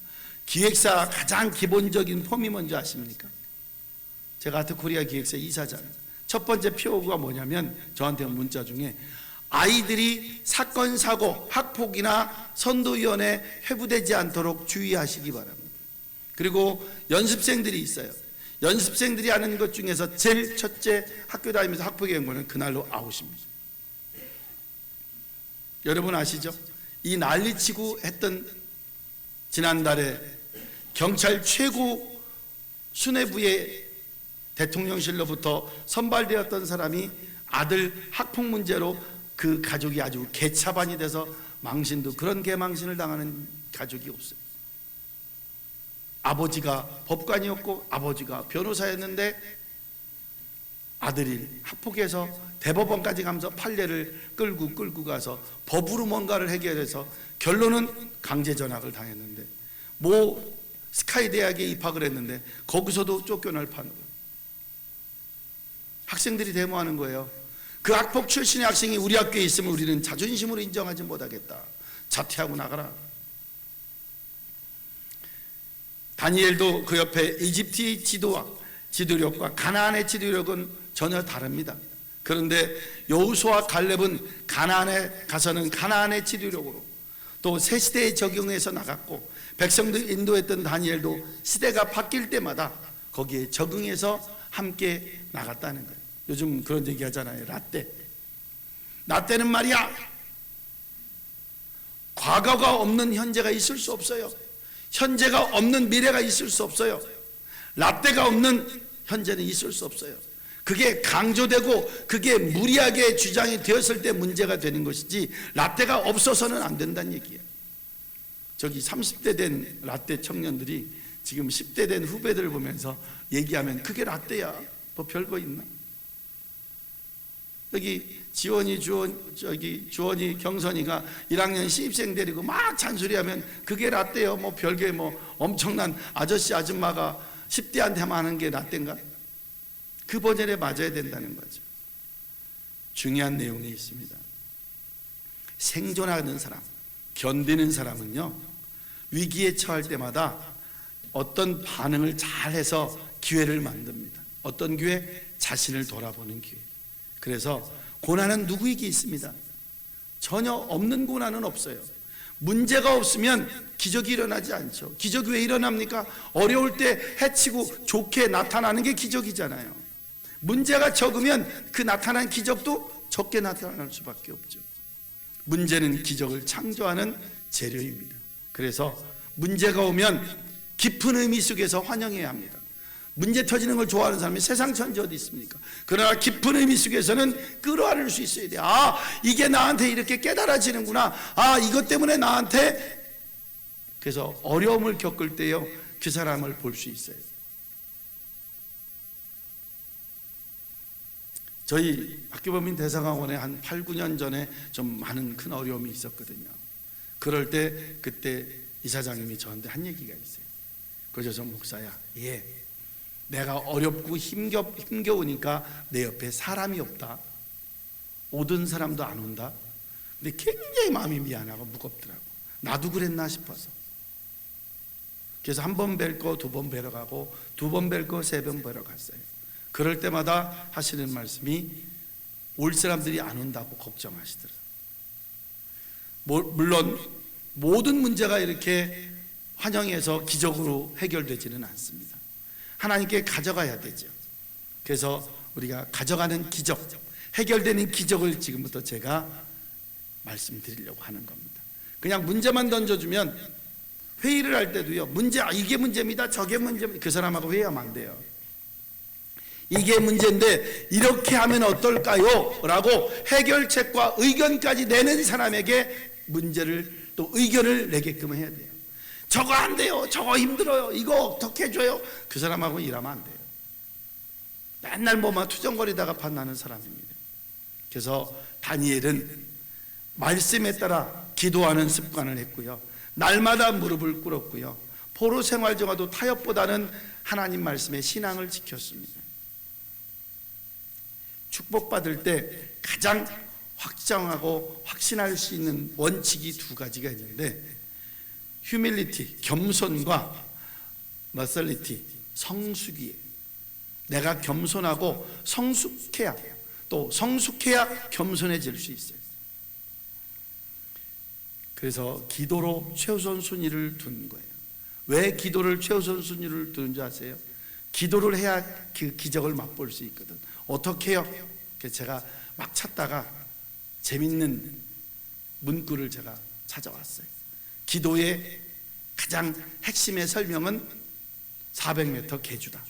기획사 가장 기본적인 폼이 뭔지 아십니까? 제가 아트코리아 기획사 이사장, 첫 번째 표어가 뭐냐면 저한테 문자 중에 아이들이 사건, 사고, 학폭이나 선도위원회 회부되지 않도록 주의하시기 바랍니다. 그리고 연습생들이 있어요. 연습생들이 하는 것 중에서 제일 첫째, 학교 다니면서 학폭의 연구는 그날로 아웃입니다. 여러분 아시죠? 이 난리치고 했던 지난달에 경찰 최고 수뇌부의 대통령실로부터 선발되었던 사람이 아들 학폭 문제로 그 가족이 아주 개차반이 돼서 망신도 그런 개망신을 당하는 가족이 없어요. 아버지가 법관이었고 아버지가 변호사였는데 아들이 학폭해서 대법원까지 가면서 판례를 끌고 가서 법으로 뭔가를 해결해서 결론은 강제 전학을 당했는데 모 스카이 대학에 입학을 했는데 거기서도 쫓겨날 판으로 학생들이 데모하는 거예요. 그 학폭 출신의 학생이 우리 학교에 있으면 우리는 자존심으로 인정하지 못하겠다. 자퇴하고 나가라. 다니엘도 그 옆에 이집트의 지도력과 가나안의 지도력은 전혀 다릅니다. 그런데 여호수아 갈렙은 가나안에 가서는 가나안의 지도력으로 또 새 시대에 적용해서 나갔고 백성들 인도했던 다니엘도 시대가 바뀔 때마다 거기에 적응해서 함께 나갔다는 거예요. 요즘 그런 얘기 하잖아요. 라떼는 말이야 과거가 없는 현재가 있을 수 없어요. 현재가 없는 미래가 있을 수 없어요. 라떼가 없는 현재는 있을 수 없어요. 그게 강조되고 그게 무리하게 주장이 되었을 때 문제가 되는 것이지 라떼가 없어서는 안 된다는 얘기예요. 저기 30대 된 라떼 청년들이 지금 10대 된 후배들 보면서 얘기하면 그게 라떼야. 뭐 별거 있나? 여기 주원이 경선이가 1학년 신입생 데리고 막 잔소리하면 그게 라떼요. 뭐 별게 뭐 엄청난 아저씨 아줌마가 10대한테만 하는 게 라떼인가? 그 버전에 맞아야 된다는 거죠. 중요한 내용이 있습니다. 생존하는 사람, 견디는 사람은요, 위기에 처할 때마다 어떤 반응을 잘해서 기회를 만듭니다. 어떤 기회? 자신을 돌아보는 기회. 그래서 고난은 누구에게 있습니다. 전혀 없는 고난은 없어요. 문제가 없으면 기적이 일어나지 않죠. 기적이 왜 일어납니까? 어려울 때 해치고 좋게 나타나는 게 기적이잖아요. 문제가 적으면 그 나타난 기적도 적게 나타날 수밖에 없죠. 문제는 기적을 창조하는 재료입니다. 그래서 문제가 오면 깊은 의미 속에서 환영해야 합니다. 문제 터지는 걸 좋아하는 사람이 세상 천지 어디 있습니까? 그러나 깊은 의미 속에서는 끌어안을 수 있어야 돼요. 아, 이게 나한테 이렇게 깨달아지는구나. 아, 이것 때문에 나한테. 그래서 어려움을 겪을 때요, 그 사람을 볼 수 있어요. 저희 학교법인 대상학원에 한 8, 9년 전에 좀 많은 큰 어려움이 있었거든요. 그럴 때 그때 이사장님이 저한테 한 얘기가 있어요. 그래서 저 목사야, 내가 어렵고 힘겨우니까 내 옆에 사람이 없다. 오던 사람도 안 온다. 근데 굉장히 마음이 미안하고 무겁더라고. 나도 그랬나 싶어서. 그래서 한 번 뵐 거 두 번 뵈러 가고 두 번 뵐 거 세 번 뵈러 갔어요. 그럴 때마다 하시는 말씀이 올 사람들이 안 온다고 걱정하시더라고요. 물론 모든 문제가 이렇게 환영해서 기적으로 해결되지는 않습니다. 하나님께 가져가야 되죠. 그래서 우리가 가져가는 기적, 해결되는 기적을 지금부터 제가 말씀드리려고 하는 겁니다. 그냥 문제만 던져주면 회의를 할 때도요, 이게 문제입니다, 저게 문제입니다. 그 사람하고 회의하면 안 돼요. 이게 문제인데 이렇게 하면 어떨까요? 라고 해결책과 의견까지 내는 사람에게 문제를 또 의견을 내게끔 해야 돼요. 저거 안 돼요, 저거 힘들어요, 이거 어떻게 해줘요? 그 사람하고 일하면 안 돼요. 맨날 뭐만 투정거리다가 반나는 사람입니다. 그래서 다니엘은 말씀에 따라 기도하는 습관을 했고요, 날마다 무릎을 꿇었고요, 포로 생활 중에도 타협보다는 하나님 말씀의 신앙을 지켰습니다. 축복받을 때 가장 확정하고 확신할 수 있는 원칙이 두 가지가 있는데, 휴밀리티, 겸손과 머설리티, 성숙이에요. 내가 겸손하고 성숙해야, 또 성숙해야 겸손해질 수 있어요. 그래서 기도로 최우선 순위를 둔 거예요. 왜 기도를 최우선 순위를 두는 줄 아세요? 기도를 해야 그 기적을 맛볼 수 있거든. 어떻게 해요? 그래서 제가 막 찾다가 재밌는 문구를 제가 찾아왔어요. 기도의 가장 핵심의 설명은 400m 계주다.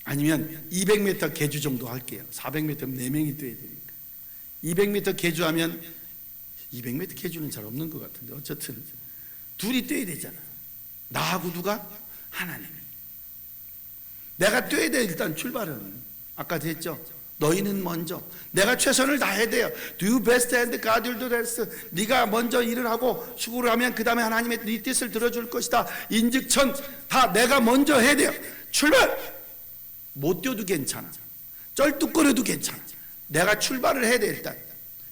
아니면 200m 계주 정도 할게요. 400m면 4명이 뛰어야 되니까. 200m 계주하면, 200m 계주는 잘 없는 것 같은데 어쨌든 둘이 뛰어야 되잖아. 나하고 누가? 하나님이. 내가 뛰어야 돼. 일단 출발은 아까도 했죠. 너희는 먼저, 내가 최선을 다해야 돼요. Do best and God will do the rest. 네가 먼저 일을 하고 수고를 하면 그 다음에 하나님의 네 뜻을 들어줄 것이다. 인즉천 다 내가 먼저 해야 돼요. 출발! 못 뛰어도 괜찮아. 쩔뚝거려도 괜찮아. 내가 출발을 해야 돼. 일단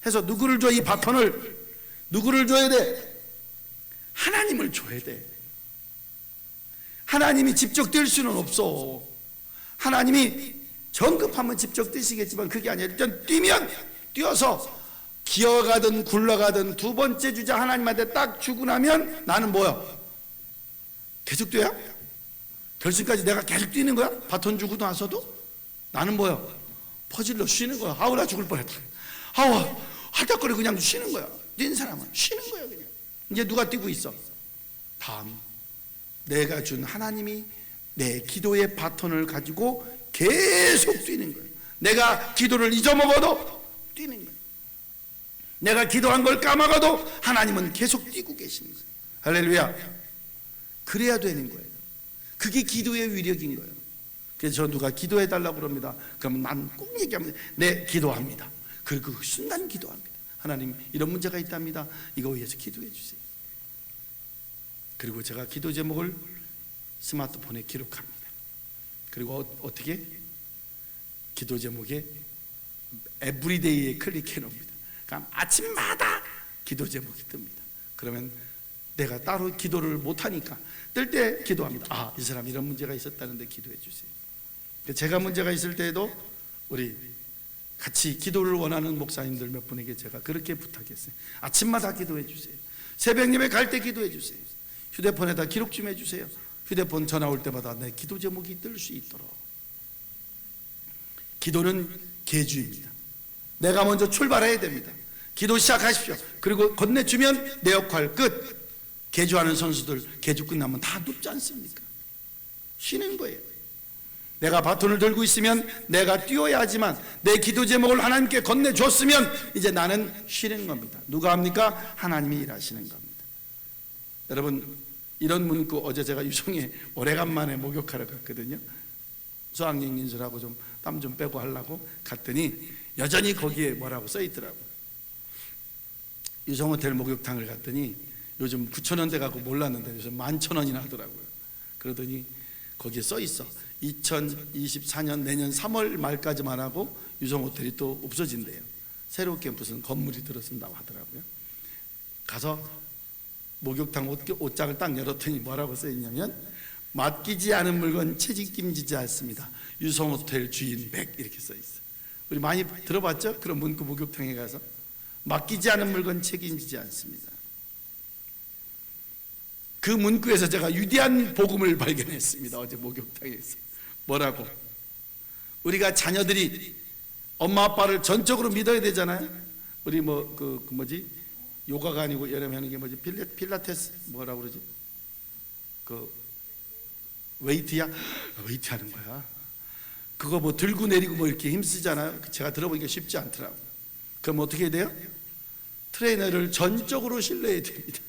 해서 누구를 줘? 이 바톤을 누구를 줘야 돼? 하나님을 줘야 돼. 하나님이 직접 뛸 수는 없어. 하나님이 정급하면 직접 뛰시겠지만 그게 아니라 일단 뛰면 뛰어서 기어가든 굴러가든 두 번째 주자 하나님한테 딱 주고 나면 나는 뭐야? 계속 뛰어야? 결승까지 내가 계속 뛰는 거야? 바톤 주고 나서도? 나는 뭐야? 퍼질러 쉬는 거야. 아우 나 죽을 뻔했다. 아우 할딱거리고 그냥 쉬는 거야. 뛴 사람은 쉬는 거야 그냥. 이제 누가 뛰고 있어? 다음 내가 준 하나님이 내 기도의 바톤을 가지고 계속 뛰는 거예요. 내가 기도를 잊어먹어도 뛰는 거예요. 내가 기도한 걸 까먹어도 하나님은 계속 뛰고 계시는 거예요. 할렐루야. 그래야 되는 거예요. 그게 기도의 위력인 거예요. 그래서 저 누가 기도해 달라고 그럽니다. 그러면 난 꼭 얘기합니다. 네, 기도합니다. 그리고 그 순간 기도합니다. 하나님 이런 문제가 있답니다. 이거 위해서 기도해 주세요. 그리고 제가 기도 제목을 스마트폰에 기록합니다. 그리고 어떻게? 기도 제목에 에브리데이에 클릭해 놓습니다. 그러니까 아침마다 기도 제목이 뜹니다. 그러면 내가 따로 기도를 못하니까 뜰 때 기도합니다. 아, 이 사람 이런 문제가 있었다는데 기도해 주세요. 제가 문제가 있을 때에도 우리 같이 기도를 원하는 목사님들 몇 분에게 제가 그렇게 부탁했어요. 아침마다 기도해 주세요. 새벽 예배 갈 때 기도해 주세요. 휴대폰에다 기록 좀 해주세요. 휴대폰 전화 올 때마다 내 기도 제목이 뜰 수 있도록. 기도는 계주입니다. 내가 먼저 출발해야 됩니다. 기도 시작하십시오. 그리고 건네주면 내 역할 끝. 계주하는 선수들 계주 끝나면 다 눕지 않습니까? 쉬는 거예요. 내가 바톤을 들고 있으면 내가 뛰어야 하지만 내 기도 제목을 하나님께 건네줬으면 이제 나는 쉬는 겁니다. 누가 합니까? 하나님이 일하시는 겁니다. 여러분 이런 문구 어제 제가 유성에 오래간만에 목욕하러 갔거든요. 수학여행 인술하고 좀 땀 좀 빼고 하려고 갔더니 여전히 거기에 뭐라고 써 있더라고요. 유성호텔 목욕탕을 갔더니 요즘 9,000원대 가고 몰랐는데 요즘 11,000원이나 하더라고요. 그러더니 거기에 써 있어. 2024년 내년 3월 말까지만 하고 유성호텔이 또 없어진대요. 새롭게 무슨 건물이 들어선다고 하더라고요. 가서 목욕탕 옷장을 딱 열었더니 뭐라고 써 있냐면 맡기지 않은 물건 채찍김지지 않습니다. 유성호텔 주인 100 이렇게 써 있어. 우리 많이 들어봤죠? 그런 문구 목욕탕에 가서 맡기지 않은 물건 책임지지 않습니다. 그 문구에서 제가 위대한 복음을 발견했습니다. 어제 목욕탕에서. 뭐라고? 우리가 자녀들이 엄마 아빠를 전적으로 믿어야 되잖아요. 우리 요가가 아니고 여름에 하는 게 뭐지? 필라테스 뭐라고 그러지? 그 웨이트야? 웨이트 하는 거야. 그거 뭐 들고 내리고 뭐 이렇게 힘쓰잖아요. 제가 들어보니까 쉽지 않더라고요. 그럼 어떻게 해야 돼요? 트레이너를 전적으로 신뢰해야 됩니다.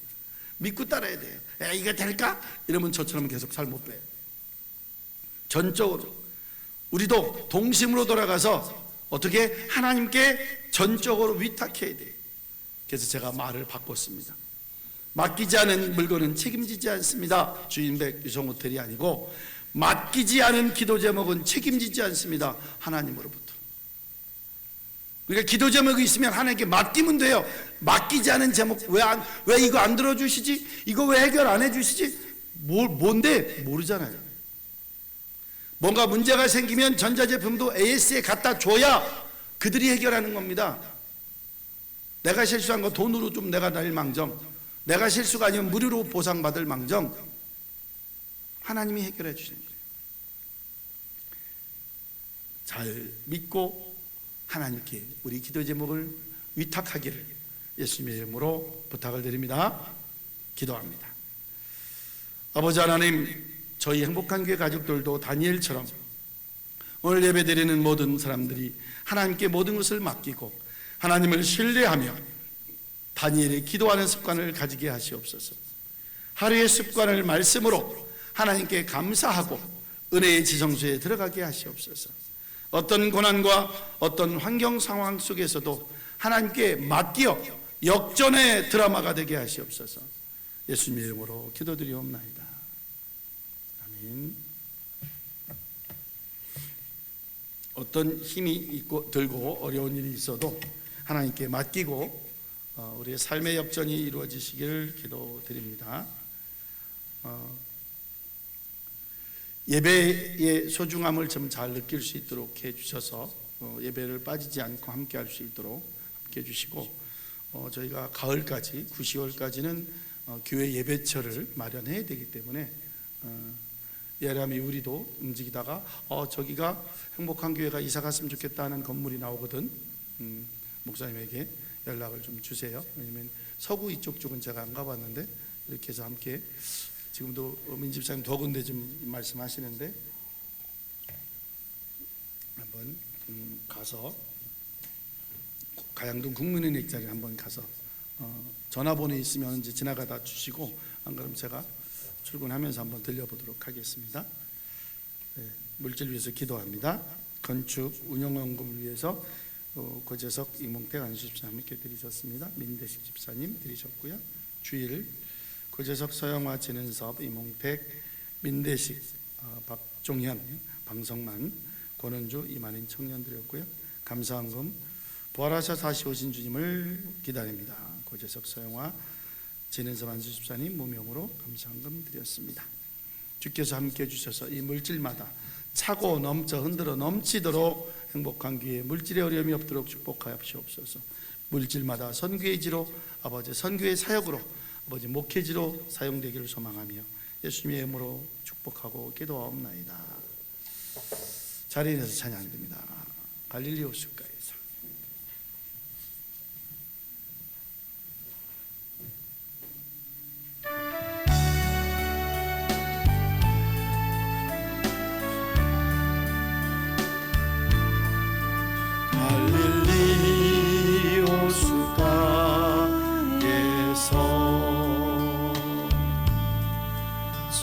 믿고 따라야 돼요. 이거 될까? 이러면 저처럼 계속 살 못 빼요. 전적으로. 우리도 동심으로 돌아가서 어떻게 하나님께 전적으로 위탁해야 돼요. 그래서 제가 말을 바꿨습니다. 맡기지 않은 물건은 책임지지 않습니다. 주인백 유성호텔이 아니고 맡기지 않은 기도 제목은 책임지지 않습니다. 하나님으로부터. 그러니까 기도 제목이 있으면 하나님께 맡기면 돼요. 맡기지 않은 제목, 왜 이거 안 들어주시지? 이거 왜 해결 안 해주시지? 뭔데? 모르잖아요. 뭔가 문제가 생기면 전자제품도 AS에 갖다 줘야 그들이 해결하는 겁니다. 내가 실수한 거 돈으로 좀 내가 낼 망정, 내가 실수가 아니면 무료로 보상받을 망정, 하나님이 해결해 주시는 거예요. 잘 믿고 하나님께 우리 기도 제목을 위탁하기를 예수님의 이름으로 부탁을 드립니다. 기도합니다. 아버지 하나님, 저희 행복한 교회 가족들도 다니엘처럼 오늘 예배드리는 모든 사람들이 하나님께 모든 것을 맡기고 하나님을 신뢰하며 다니엘의 기도하는 습관을 가지게 하시옵소서. 하루의 습관을 말씀으로 하나님께 감사하고 은혜의 지성소에 들어가게 하시옵소서. 어떤 고난과 어떤 환경 상황 속에서도 하나님께 맡겨 역전의 드라마가 되게 하시옵소서. 예수님의 이름으로 기도드리옵나이다. 아멘. 어떤 힘이 있고 들고 어려운 일이 있어도 하나님께 맡기고 우리의 삶의 역전이 이루어지시길 기도드립니다. 예배의 소중함을 좀 잘 느낄 수 있도록 해주셔서 예배를 빠지지 않고 함께 할 수 있도록 함께 해주시고, 저희가 가을까지 9, 10월까지는 교회 예배처를 마련해야 되기 때문에 예람이 우리도 움직이다가 저기가 행복한 교회가 이사 갔으면 좋겠다 하는 건물이 나오거든. 목사님에게 연락을 좀 주세요. 왜냐면 서구 이쪽 쪽은 제가 안 가봤는데 이렇게 해서 함께, 지금도 민집사님 더 군데 좀 말씀하시는데 한번 가서 가양동 국민은행 자리에 한번 가서 전화번호 있으면 이제 지나가다 주시고, 안 그러면 제가 출근하면서 한번 들려보도록 하겠습니다. 네, 물질 위해서 기도합니다. 건축 운영원금을 위해서 고재석 이몽택 안수집사님께 드리셨습니다. 민대식 집사님 드리셨고요. 주일 고재석 서영화 진은섭 이몽택 민대식 박종현 방성만 권은주 이만인 청년 드렸고요. 감사헌금 부활하셔 다시 오신 주님을 기다립니다. 고재석 서영화 진은섭 안수집사님 무명으로 감사헌금 드렸습니다. 주께서 함께 해주셔서 이 물질마다 차고 넘쳐 흔들어 넘치도록 행복한 교회 물질의 어려움이 없도록 축복하옵소서. 물질마다 선교의 지로 아버지 선교의 사역으로 아버지 목회지로 사용되기를 소망하며 예수님의 이름으로 축복하고 기도하옵나이다. 자리에서 찬양됩니다. 갈릴리 호숫가에서.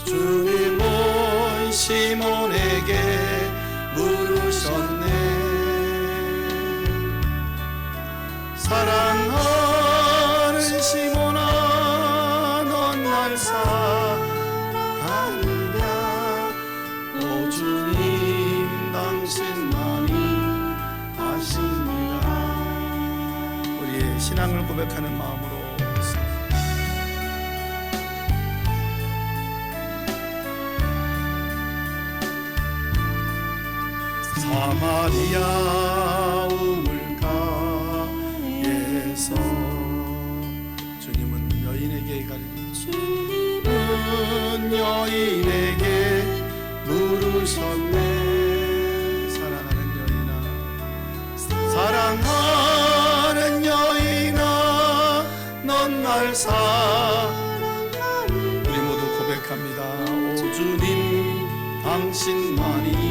주님은 시몬에게 물으셨네. 사랑하는 시몬아, 넌 날 사랑하느냐? 오 주님, 당신만이 아십니다. 우리의 신앙을 고백하는 마음으로 사마리아 우물가에서 주님은 여인에게 가리니 주님은 여인에게 물으셨네. 사랑하는 여인아, 사랑하는 여인아, 넌 날 사랑하느냐? 우리 모두 고백합니다. 오 주님, 당신만이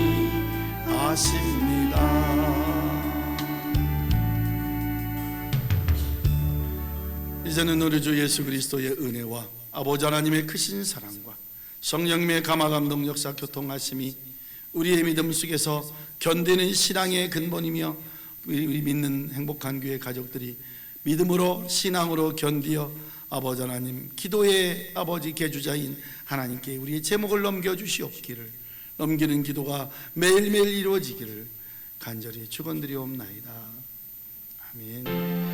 아십니다. 이제는 우리 주 예수 그리스도의 은혜와 아버지 하나님의 크신 사랑과 성령님의 감화 감동 역사 교통하심이 우리의 믿음 속에서 견디는 신앙의 근본이며 우리 믿는 행복한 교회 가족들이 믿음으로 신앙으로 견디어 아버지 하나님, 기도의 아버지 계주자인 하나님께 우리의 제목을 넘겨주시옵기를, 넘기는 기도가 매일매일 이루어지기를 간절히 축원드리옵나이다. 아멘.